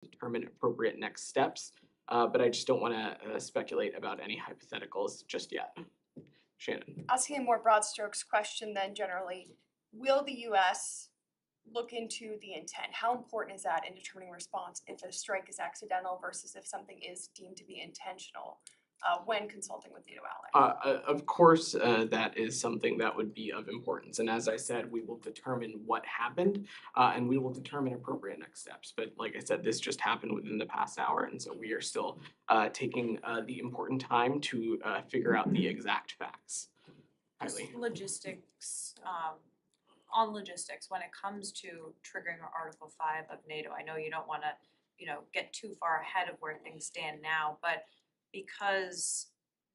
determine appropriate next steps. But I just don't want to speculate about any hypotheticals just yet. Shannon. Asking a more broad strokes question then generally, will the U.S. look into the intent? How important is that in determining response if a strike is accidental versus if something is deemed to be intentional when consulting with NATO allies? Of course, that is something that would be of importance. And as I said, we will determine what happened and we will determine appropriate next steps. But like I said, this just happened within the past hour. And so we are still taking the important time to figure out the exact facts. Just logistics, on logistics, when it comes to triggering Article 5 of NATO, I know you don't want to, get too far ahead of where things stand now, but because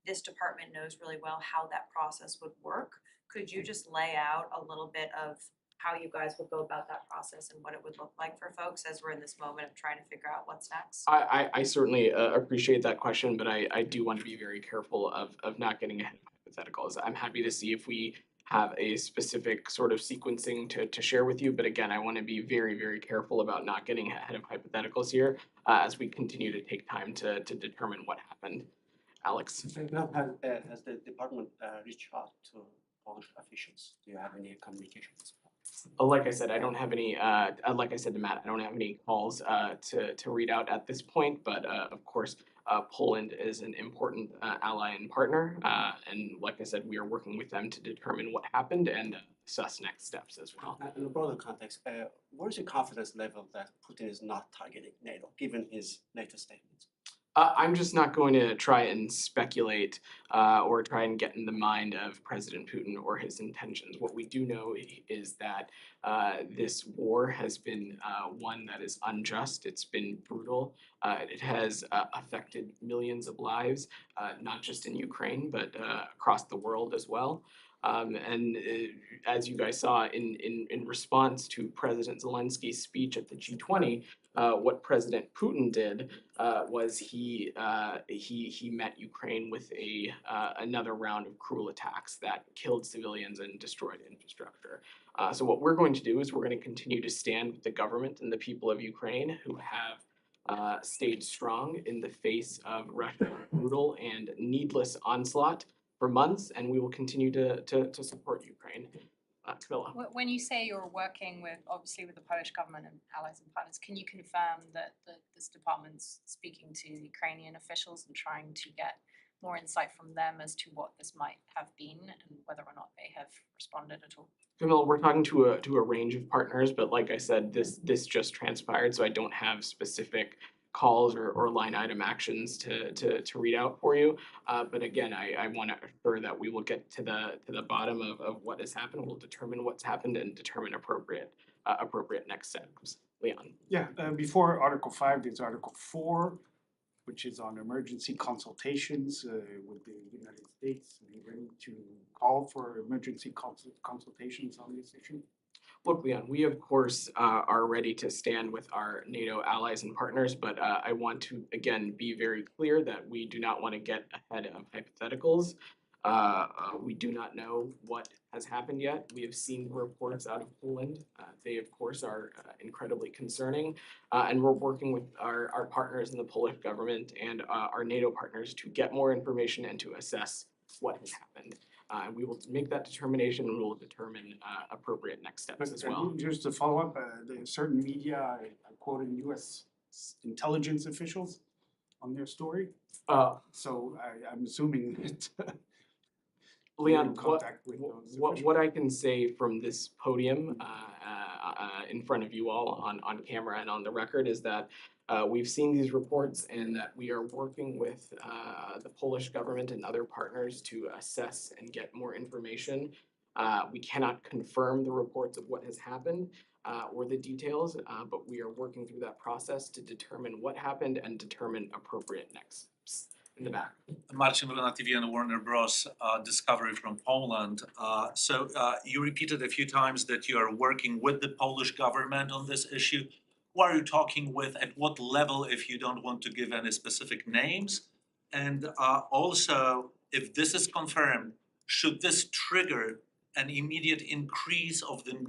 this department knows really well how that process would work, could you just lay out a little bit of how you guys would go about that process and what it would look like for folks as we're in this moment of trying to figure out what's next? I certainly appreciate that question, but I do want to be very careful of not getting ahead of hypotheticals. I'm happy to see if we have a specific sort of sequencing to share with you, but again, I want to be very, very careful about not getting ahead of hypotheticals here as we continue to take time to determine what happened. Alex? Has the department reached out to Polish officials? Do you have any communications? Like I said, I don't have any. Like I said to Matt, I don't have any calls to read out at this point. But of course, Poland is an important ally and partner, and like I said, we are working with them to determine what happened and assess next steps as well. In a broader context, what is your confidence level that Putin is not targeting NATO, given his latest statements? I'm just not going to try and speculate or try and get in the mind of President Putin or his intentions. What we do know is that this war has been one that is unjust. It's been brutal. It has affected millions of lives, not just in Ukraine, but across the world as well. As you guys saw in response to President Zelensky's speech at the G20, what President Putin did was he met Ukraine with another round of cruel attacks that killed civilians and destroyed infrastructure. So what we're going to do is we're going to continue to stand with the government and the people of Ukraine who have stayed strong in the face of Russia's brutal and needless onslaught for months, and we will continue to support Ukraine. Camilla. When you say you're working with the Polish government and allies and partners, can you confirm that this department's speaking to Ukrainian officials and trying to get more insight from them as to what this might have been and whether or not they have responded at all? Camilla, we're talking to a range of partners, but like I said, this just transpired, so I don't have specific calls or line item actions to read out for you. But again, I want to assure that we will get to the bottom of what has happened. We'll determine what's happened and determine appropriate next steps. Leon. Yeah, before Article 5, there's Article 4, which is on emergency consultations with the United States. Are you ready to call for emergency consultations on this issue? Look, Leon, we of course are ready to stand with our NATO allies and partners, but I want to again be very clear that we do not want to get ahead of hypotheticals. We do not know what has happened yet. We have seen reports out of Poland. They of course are incredibly concerning, and we're working with our partners in the Polish government and our NATO partners to get more information and to assess what has happened. We will make that determination and we will determine appropriate next steps as well. Just to follow up, certain media are quoting U.S. intelligence officials on their story. So I'm assuming that Leon, what I can say from this podium in front of you all on camera and on the record is that we've seen these reports and that we are working with the Polish government and other partners to assess and get more information. We cannot confirm the reports of what has happened or the details, but we are working through that process to determine what happened and determine appropriate next steps. In the back. Marcin Wrona, TV and Warner Bros. Discovery from Poland. So you repeated a few times that you are working with the Polish government on this issue. Who are you talking with? At what level, if you don't want to give any specific names? And also, if this is confirmed, should this trigger an immediate increase of the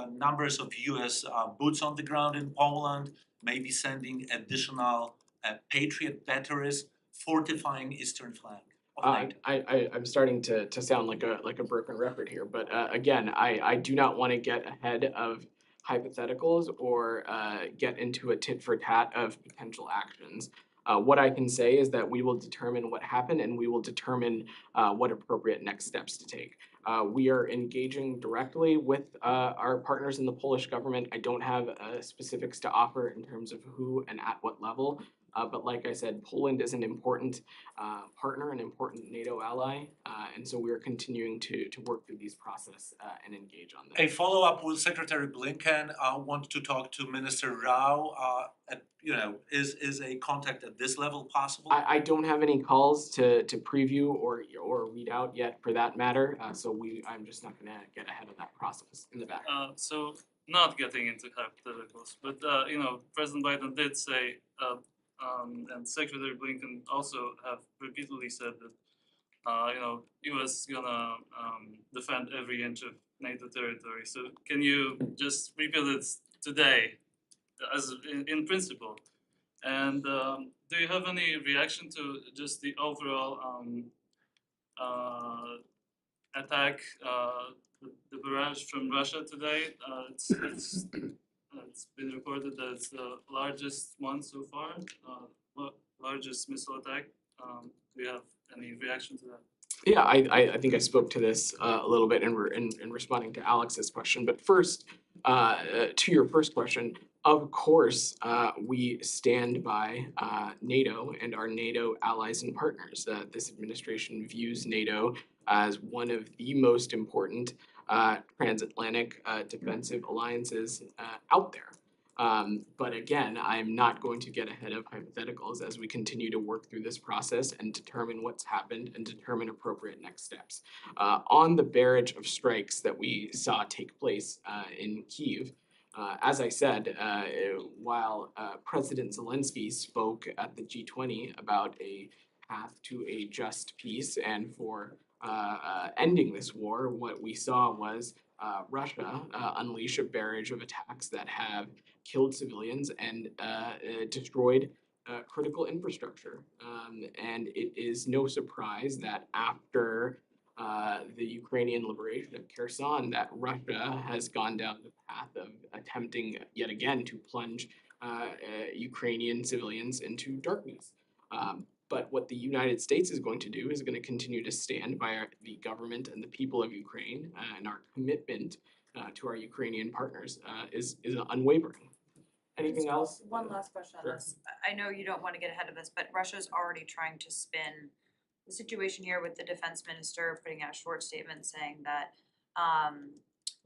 numbers of U.S. boots on the ground in Poland, maybe sending additional Patriot batteries fortifying eastern flank of NATO? I'm starting to sound like a broken record here, but again, I do not want to get ahead of hypotheticals or get into a tit for tat of potential actions. What I can say is that we will determine what happened and we will determine what appropriate next steps to take. We are engaging directly with our partners in the Polish government. I don't have specifics to offer in terms of who and at what level. But like I said, Poland is an important partner, an important NATO ally, and so we are continuing to work through these process and engage on them. A follow-up, will Secretary Blinken want to talk to Minister Rao? Is a contact at this level possible? I don't have any calls to preview or read out yet for that matter, so I'm just not gonna get ahead of that process in the back. So not getting into hypotheticals, but President Biden did say, and Secretary Blinken also have repeatedly said that U.S. gonna defend every inch of NATO territory. So can you just repeat it today, as in principle? And do you have any reaction to just the overall attack, the barrage from Russia today? It's been reported that it's the largest one so far, largest missile attack. Do you have any reaction to that? Yeah, I think I spoke to this a little bit in responding to Alex's question. But first, to your first question, of course, we stand by NATO and our NATO allies and partners. This administration views NATO as one of the most important transatlantic defensive alliances out there. But again, I'm not going to get ahead of hypotheticals as we continue to work through this process and determine what's happened and determine appropriate next steps. On the barrage of strikes that we saw take place in Kyiv, as I said, while President Zelensky spoke at the G20 about a path to a just peace and for ending this war, what we saw was Russia unleash a barrage of attacks that have killed civilians and destroyed critical infrastructure. And it is no surprise that after the Ukrainian liberation of Kherson, that Russia has gone down the path of attempting yet again to plunge Ukrainian civilians into darkness. But what the United States is going to do is going to continue to stand by the government and the people of Ukraine, and our commitment to our Ukrainian partners is unwavering. Anything else? One last question on Sure. this. I know you don't wanna get ahead of this, but Russia's already trying to spin the situation here with the defense minister putting out a short statement saying that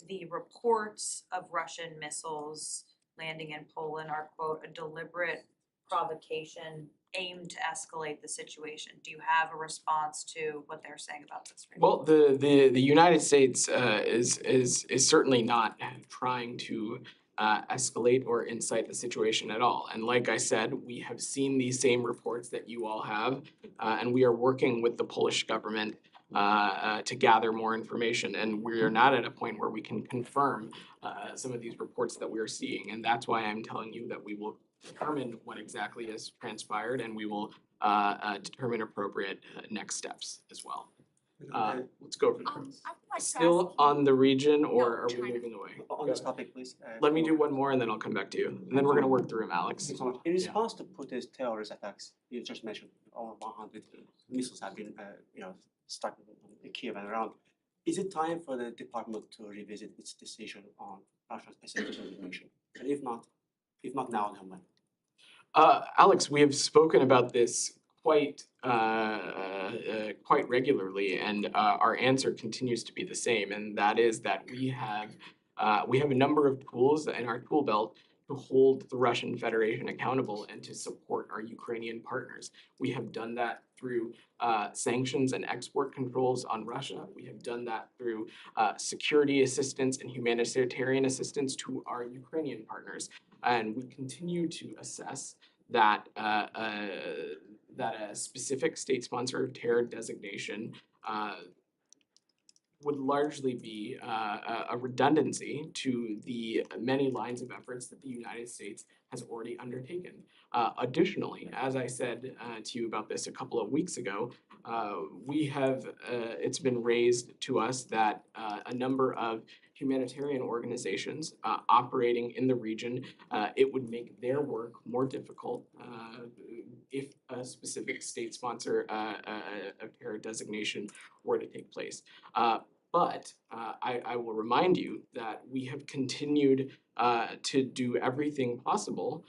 the reports of Russian missiles landing in Poland are, quote, a deliberate provocation aimed to escalate the situation. Do you have a response to what they're saying about this right now? Well, the United States is certainly not trying to escalate or incite the situation at all. And like I said, we have seen these same reports that you all have, and we are working with the Polish government to gather more information. And we are not at a point where we can confirm some of these reports that we are seeing. And that's why I'm telling you that we will determine what exactly has transpired, and we will determine appropriate next steps as well. Let's go from there. I would like to Still ask on the region, or No, are we China. moving away? On this topic, please. Let me do one more and then I'll come back to you. And then we're gonna work through them, Alex. Thanks so much. In response to Putin's terrorist attacks, you just mentioned over 100 missiles have been, struck in Kiev and around. Is it time for the department to revisit its decision on Russia's specific information? And if not now, then when? Alex, we have spoken about this quite regularly, and our answer continues to be the same, and that is that we have a number of tools in our tool belt to hold the Russian Federation accountable and to support our Ukrainian partners. We have done that through sanctions and export controls on Russia. We have done that through security assistance and humanitarian assistance to our Ukrainian partners. And we continue to assess that that a specific state sponsor of terror designation would largely be a redundancy to the many lines of efforts that the United States has already undertaken. Additionally, as I said to you about this a couple of weeks ago, we have, it's been raised to us that a number of humanitarian organizations operating in the region, it would make their work more difficult if a specific state sponsor of terror designation were to take place. But I will remind you that we have continued to do everything possible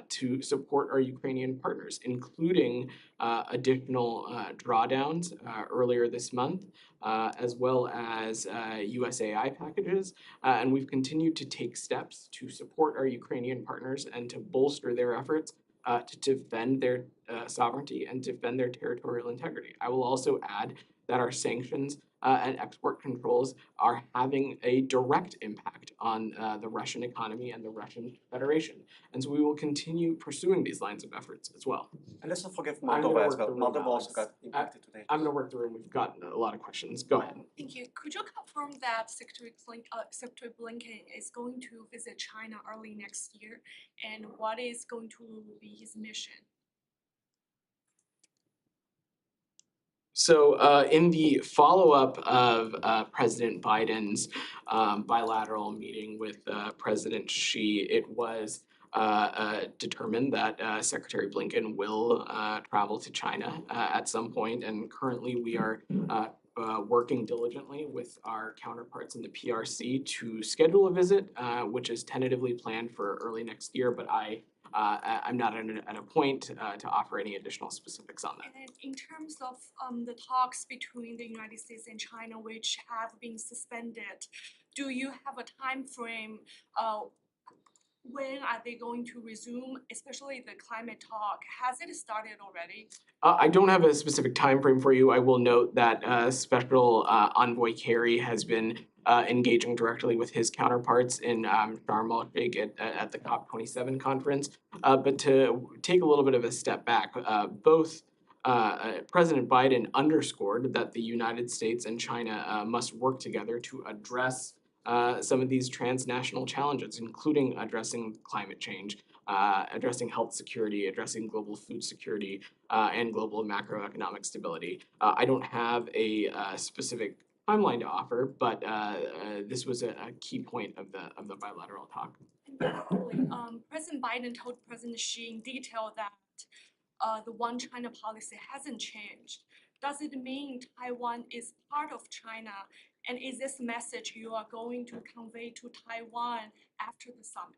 to support our Ukrainian partners, including additional drawdowns earlier this month, as well as USAI packages. And we've continued to take steps to support our Ukrainian partners and to bolster their efforts to defend their sovereignty and defend their territorial integrity. I will also add that our sanctions and export controls are having a direct impact on the Russian economy and the Russian Federation. And so we will continue pursuing these lines of efforts as well. And let's not forget I'm gonna Moldova as work well. the room, Moldova also Alex. got impacted today. I'm gonna work the room. We've gotten a lot of questions. Go ahead. Thank you. Could you confirm that Secretary Blinken is going to visit China early next year? And what is going to be his mission? So in the follow-up of President Biden's bilateral meeting with President Xi, it was determined that Secretary Blinken will travel to China at some point, and currently we are working diligently with our counterparts in the PRC to schedule a visit, which is tentatively planned for early next year, but I'm not at a point to offer any additional specifics on that. And then in terms of the talks between the United States and China, which have been suspended, do you have a time frame? When are they going to resume, especially the climate talk? Has it started already? I don't have a specific time frame for you. I will note that Special Envoy Kerry has been engaging directly with his counterparts in Sharm el-Sheikh at the COP27 conference. But to take a little bit of a step back, both President Biden underscored that the United States and China must work together to address some of these transnational challenges, including addressing climate change, addressing health security, addressing global food security, and global macroeconomic stability. I don't have a specific timeline to offer, but this was a key point of the bilateral talk. And President Biden told President Xi in detail that the one China policy hasn't changed. Does it mean Taiwan is part of China? And is this message you are going to convey to Taiwan after the summit?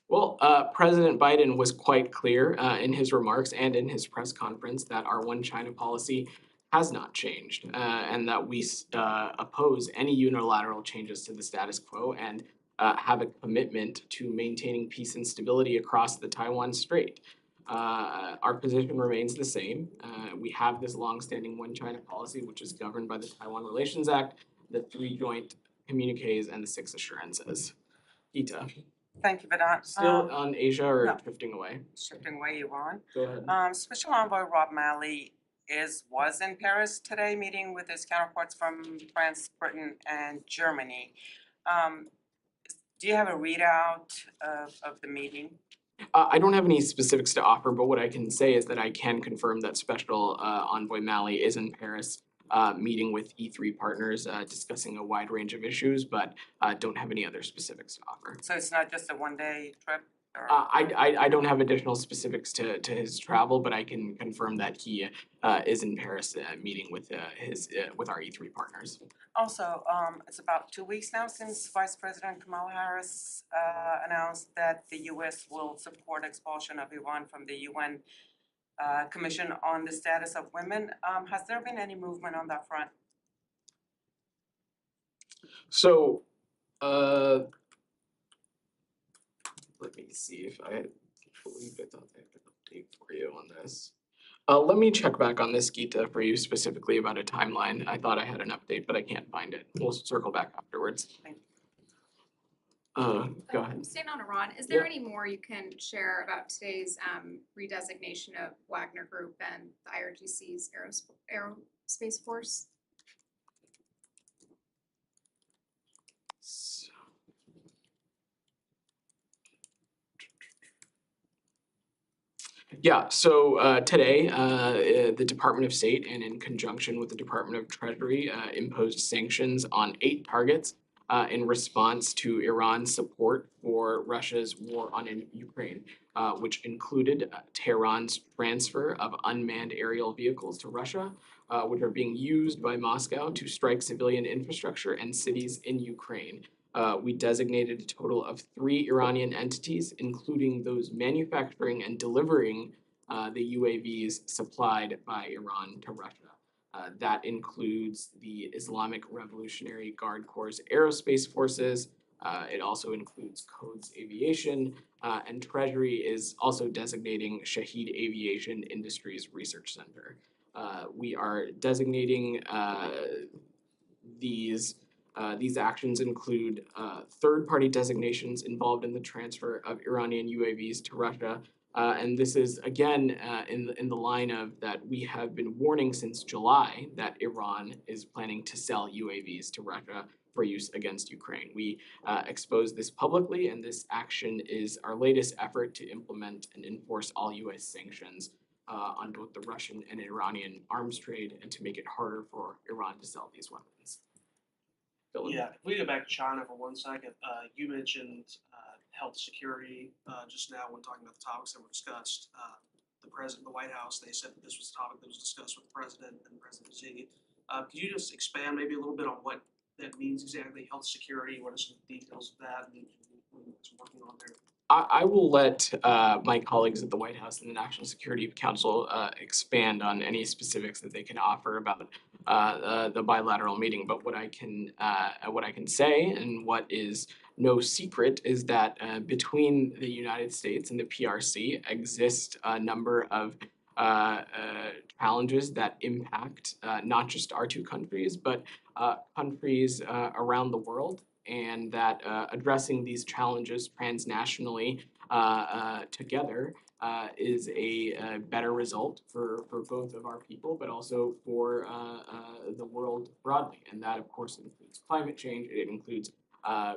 Well, President Biden was quite clear in his remarks and in his press conference that our one China policy has not changed, and that we oppose any unilateral changes to the status quo and have a commitment to maintaining peace and stability across the Taiwan Strait. Our position remains the same. We have this longstanding one China policy, which is governed by the Taiwan Relations Act, the 3 joint communiques, and the 6 assurances. Ita, Thank you, Vedant. still on Asia or no. drifting away? Shifting away, you on. Go ahead. Special Envoy Rob Malley was in Paris today, meeting with his counterparts from France, Britain, and Germany. Do you have a readout of the meeting? I don't have any specifics to offer, but what I can say is that I can confirm that Special Envoy Malley is in Paris meeting with E3 partners, discussing a wide range of issues, but don't have any other specifics to offer. So it's not just a one-day trip? Or? I don't have additional specifics to his travel, but I can confirm that he is in Paris meeting with with our E3 partners. Also, it's about 2 weeks now since Vice President Kamala Harris announced that the U.S. will support expulsion of Iran from the UN Commission on the Status of Women. Has there been any movement on that front? So, let me see if I believe I thought I had an update for you on this. Let me check back on this, Gita, for you specifically about a timeline. I thought I had an update, but I can't find it. We'll circle back afterwards. Thank Go ahead. Staying on Iran, is there Yeah. any more you can share about today's redesignation of Wagner Group and the IRGC's aerospace force? Yeah, so today, the Department of State and in conjunction with the Department of Treasury imposed sanctions on 8 targets in response to Iran's support for Russia's war on Ukraine, which included Tehran's transfer of unmanned aerial vehicles to Russia, which are being used by Moscow to strike civilian infrastructure and cities in Ukraine. We designated a total of 3 Iranian entities, including those manufacturing and delivering the UAVs supplied by Iran to Russia. That includes the Islamic Revolutionary Guard Corps Aerospace Forces. It also includes Codes Aviation, and Treasury is also designating Shahed Aviation Industries Research Center. We are designating these actions include third-party designations involved in the transfer of Iranian UAVs to Russia. And this is, again, in the line of that we have been warning since July that Iran is planning to sell UAVs to Russia for use against Ukraine. We exposed this publicly, and this action is our latest effort to implement and enforce all U.S. sanctions on both the Russian and Iranian arms trade and to make it harder for Iran to sell these weapons. Dylan? Yeah, if we go back to China for 1 second, you mentioned health security just now when talking about the topics that were discussed. The president, the White House, they said that this was a topic that was discussed with the president and President Xi. Could you just expand maybe a little bit on what that means exactly, health security? What are some details of that and what's working on there? I will let my colleagues at the White House and the National Security Council expand on any specifics that they can offer about the bilateral meeting. But what I can say, and what is no secret, is that between the United States and the PRC exist a number of challenges that impact not just our 2 countries, but countries around the world. And that addressing these challenges transnationally together is a better result for both of our people, but also for the world broadly. And that, of course, includes climate change, it includes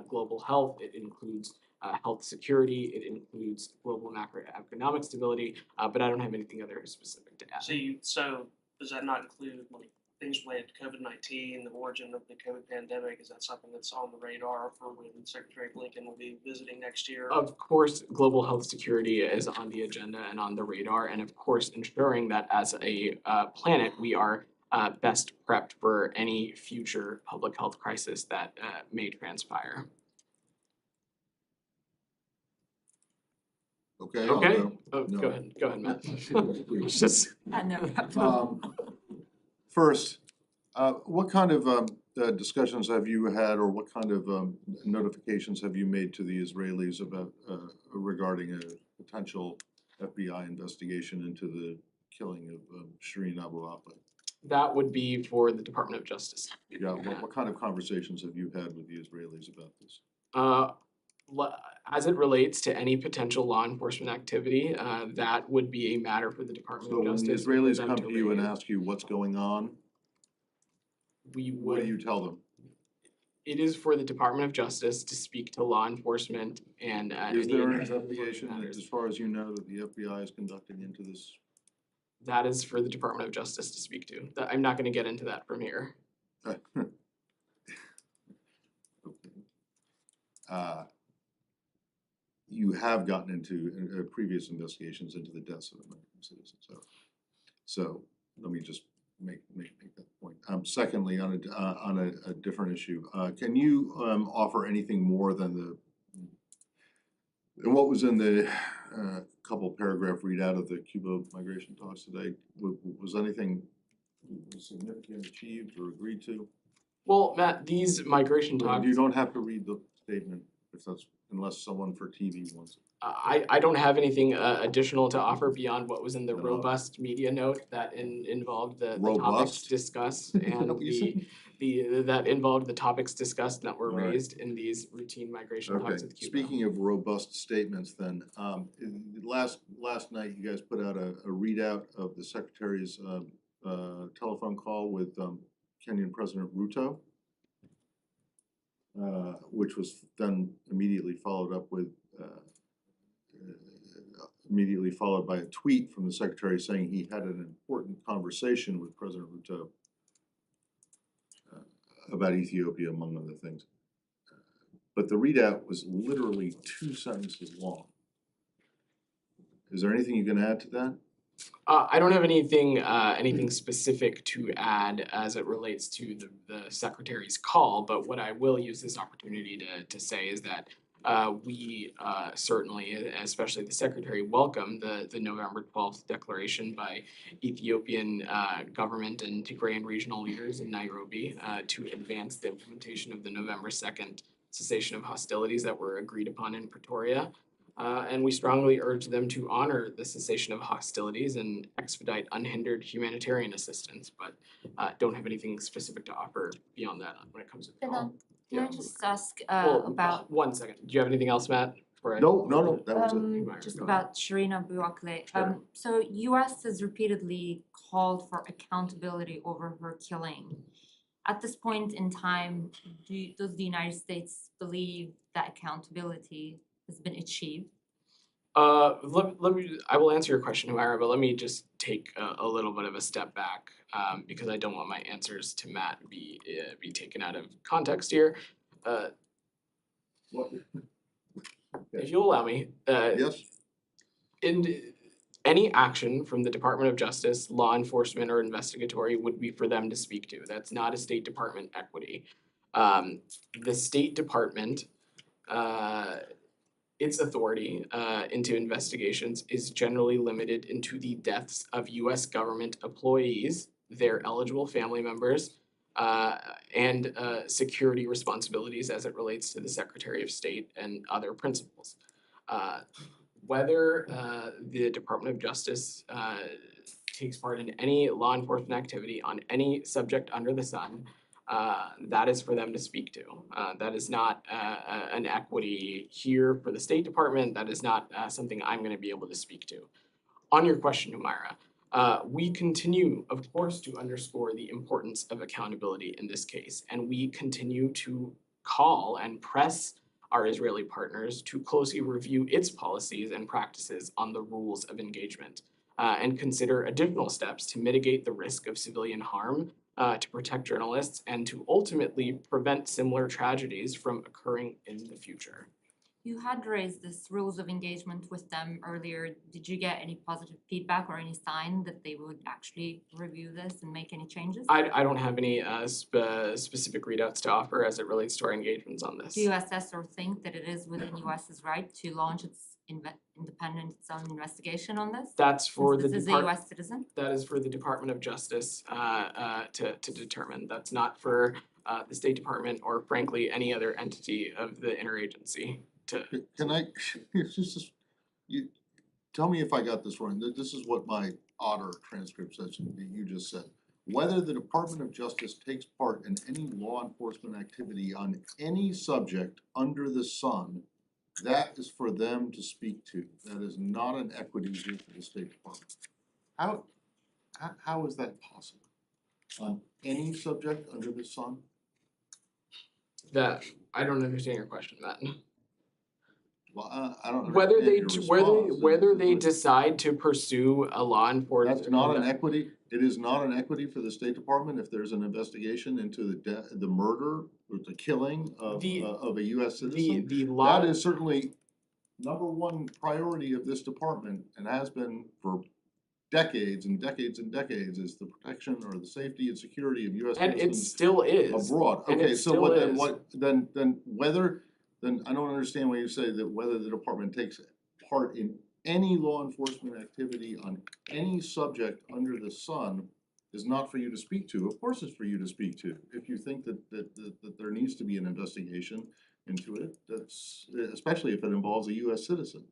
global health, it includes health security, it includes global macroeconomic stability, but I don't have anything other specific to add. So does that not include like things related to COVID-19, the origin of the COVID pandemic? Is that something that's on the radar for when Secretary Blinken will be visiting next year? Of course, global health security is on the agenda and on the radar, and of course, ensuring that as a planet, we are best prepped for any future public health crisis that may transpire. Okay. Okay. No. Go ahead, Matt. Just, first, what kind of discussions have you had, or what kind of notifications have you made to the Israelis about regarding a potential FBI investigation into the killing of Shireen Abu Akleh? That would be for the Department of Justice. Yeah. What kind of conversations have you had with the Israelis about this? As it relates to any potential law enforcement activity, that would be a matter for the Department of Justice. So when the Israelis come to you and ask you what's going on, what do you tell them? It is for the Department of Justice to speak to law enforcement and is there an investigation, as far as you know, that the FBI is conducting into this? That is for the Department of Justice to speak to. I'm not going to get into that from here. Okay. You have gotten into previous investigations into the deaths of American citizens. So let me just make that point. Secondly, on a different issue, can you offer anything more than what was in the couple paragraph readout of the Cuba migration talks today? Was anything significant achieved or agreed to? Well, Matt, these migration talks. You don't have to read the statement unless someone for TV wants it. I don't have anything additional to offer beyond what was in the robust media note that involved the topics discussed and that involved the topics discussed that were raised in these routine migration talks with Cuba. Speaking of robust statements, then last night you guys put out a readout of the Secretary's telephone call with Kenyan President Ruto. which was then immediately followed up with, immediately followed by a tweet from the secretary saying he had an important conversation with President Ruto about Ethiopia, among other things. But the readout was literally 2 sentences long. Is there anything you can add to that? I don't have anything specific to add as it relates to the secretary's call, but what I will use this opportunity to say is that we certainly, especially the secretary, welcome the November 12th declaration by Ethiopian government and Tigrayan regional leaders in Nairobi to advance the implementation of the November 2nd cessation of hostilities that were agreed upon in Pretoria. And we strongly urge them to honor the cessation of hostilities and expedite unhindered humanitarian assistance, but don't have anything specific to offer beyond that when it comes to the call. Can I just ask Well, about 1 second. Do you have anything else, Matt? Before I- No, that was it. just about Shireen Abu Akleh. Sure. So US has repeatedly called for accountability over her killing. At this point in time, does the United States believe that accountability has been achieved? Let me, I will answer your question, Humaira, but let me just take a little bit of a step back, because I don't want my answers to Matt be taken out of context here. If you'll allow me, Yes, in any action from the Department of Justice, law enforcement, or investigatory would be for them to speak to. That's not a State Department equity. The State Department, its authority into investigations is generally limited into the deaths of U.S. government employees, their eligible family members, and security responsibilities as it relates to the Secretary of State and other principals. Whether the Department of Justice takes part in any law enforcement activity on any subject under the sun, that is for them to speak to. That is not an equity here for the State Department. That is not something I'm going to be able to speak to. On your question, Humaira, we continue, of course, to underscore the importance of accountability in this case, and we continue to call and press our Israeli partners to closely review its policies and practices on the rules of engagement, and consider additional steps to mitigate the risk of civilian harm, to protect journalists, and to ultimately prevent similar tragedies from occurring in the future. You had raised this rules of engagement with them earlier. Did you get any positive feedback or any sign that they would actually review this and make any changes? I don't have any specific readouts to offer as it relates to our engagements on this. Do you assess or think that it is within US's right to launch its its own investigation on this? That's for the This is a US citizen? That is for the Department of Justice to determine. That's not for the State Department or frankly any other entity of the interagency to. can I, you, tell me if I got this wrong. This is what my Otter transcript says, you just said. Whether the Department of Justice takes part in any law enforcement activity on any subject under the sun, that is for them to speak to. That is not an equity issue for the State Department. How is that possible? On any subject under the sun? That I don't understand your question, Matt. Well, I don't Whether understand they your response. whether they decide to pursue a law enforcement. That's not an equity, it is not an equity for the State Department if there's an investigation into the murder or the killing of a US citizen. That is certainly #1 priority of this department and has been for decades and decades and decades, is the protection or the safety and security of US And citizens it still is. abroad. And Okay, it so still what then, is. what, then whether, then I don't understand why you say that whether the department takes part in any law enforcement activity on any subject under the sun is not for you to speak to. Of course it's for you to speak to. If you think that there needs to be an investigation into it, that's, especially if it involves a US citizen.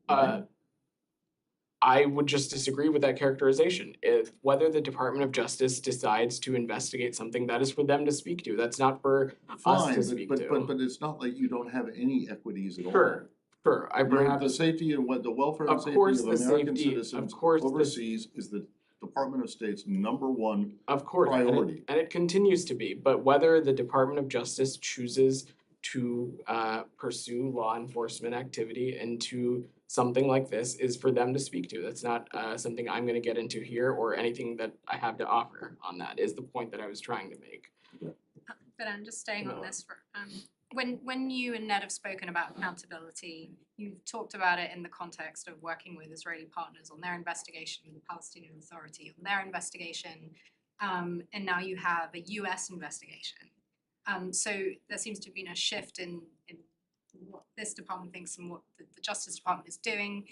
I would just disagree with that characterization. If whether the Department of Justice decides to investigate something, that is for them to speak to. That's not for us to speak to. But it's not like you don't have any equities at all. Sure. I perhaps The safety and the welfare and Of safety course of the American safety- citizens of course the- overseas is the Department of State's #1 of course, priority. and it continues to be. But whether the Department of Justice chooses to pursue law enforcement activity into something like this is for them to speak to. That's not something I'm going to get into here or anything that I have to offer on that, is the point that I was trying to make. But I'm just staying on No. this for, when you and Ned have spoken about accountability, you've talked about it in the context of working with Israeli partners on their investigation of the Palestinian Authority, on their investigation, and now you have a US investigation. So there seems to have been a shift in what this department thinks and what the Justice Department is doing.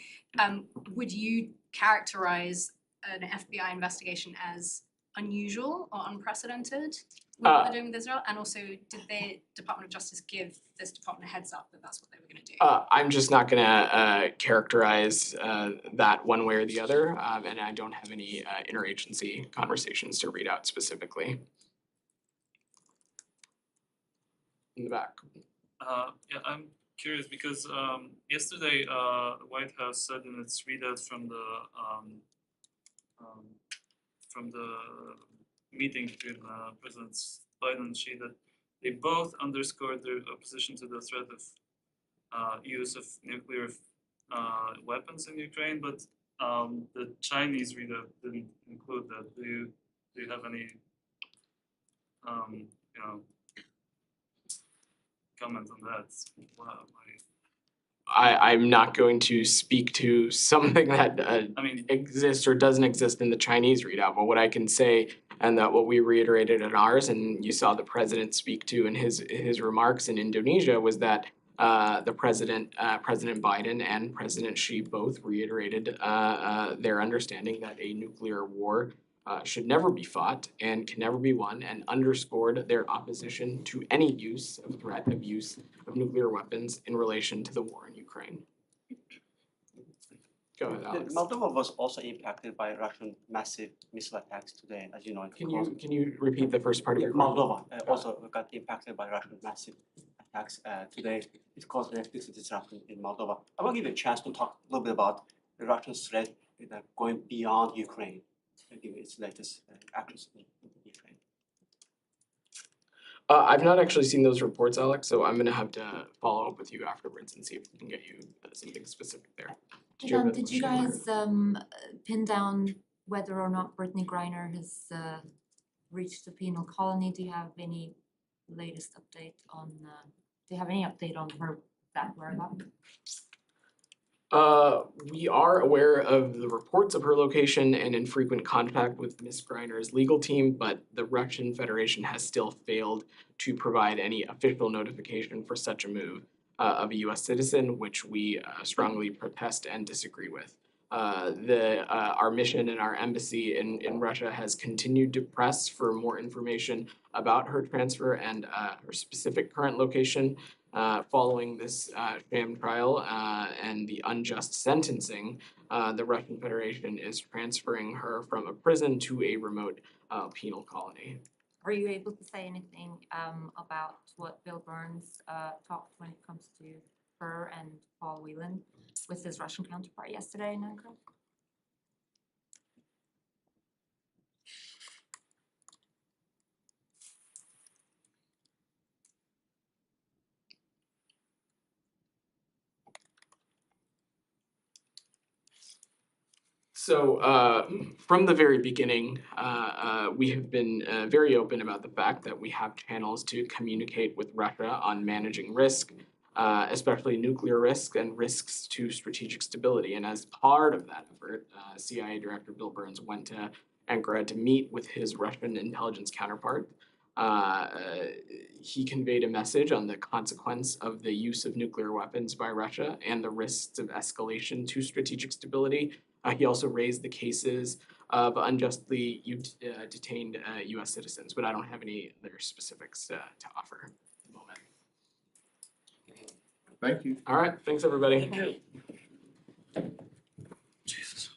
Would you characterize an FBI investigation as unusual or unprecedented with what they're doing with Israel? And also, did the Department of Justice give this department a heads up that that's what they were going to do? I'm just not gonna characterize that one way or the other, and I don't have any interagency conversations to read out specifically. In the back. Yeah, I'm curious because yesterday the White House said in its readout from the meeting between Presidents Biden and Xi that they both underscored their opposition to the threat of use of nuclear weapons in Ukraine, but the Chinese readout didn't include that. Do you have any comment on that? Wow, I'm not going to speak to something that I mean, exists or doesn't exist in the Chinese readout, but what I can say, and that what we reiterated in ours, and you saw the president speak to in his remarks in Indonesia, was that President Biden and President Xi both reiterated their understanding that a nuclear war should never be fought and can never be won, and underscored their opposition to any use of threat of use of nuclear weapons in relation to the war in Ukraine. Go ahead, Alex. Moldova was also impacted by Russian massive missile attacks today, as you know. Can you repeat the first part of your question? Moldova also got impacted by Russian massive attacks today. It caused electricity disruption in Moldova. I will give you a chance to talk a little bit about the Russian threat going beyond Ukraine, and give its latest actions in Ukraine. I've not actually seen those reports, Alex, so I'm gonna have to follow up with you afterwards and see if we can get you something specific there. Did you guys pin down whether or not Brittany Griner has reached the penal colony? Do you have any latest update on, do you have any update on her whereabouts? We are aware of the reports of her location and in frequent contact with Ms. Griner's legal team, but the Russian Federation has still failed to provide any official notification for such a move of a U.S. citizen, which we strongly protest and disagree with. Our mission and our embassy in Russia has continued to press for more information about her transfer and her specific current location. Following this sham trial and the unjust sentencing, the Russian Federation is transferring her from a prison to a remote penal colony. Are you able to say anything about what Bill Burns talked when it comes to her and Paul Whelan with his Russian counterpart yesterday in Ankara? So from the very beginning, we have been very open about the fact that we have channels to communicate with Russia on managing risk, especially nuclear risk and risks to strategic stability. And as part of that effort, CIA Director Bill Burns went to Ankara to meet with his Russian intelligence counterpart. He conveyed a message on the consequence of the use of nuclear weapons by Russia and the risks of escalation to strategic stability. He also raised the cases of unjustly detained U.S. citizens, but I don't have any other specifics to offer at the moment. Thank you. All right, thanks everybody. thank you. Jesus.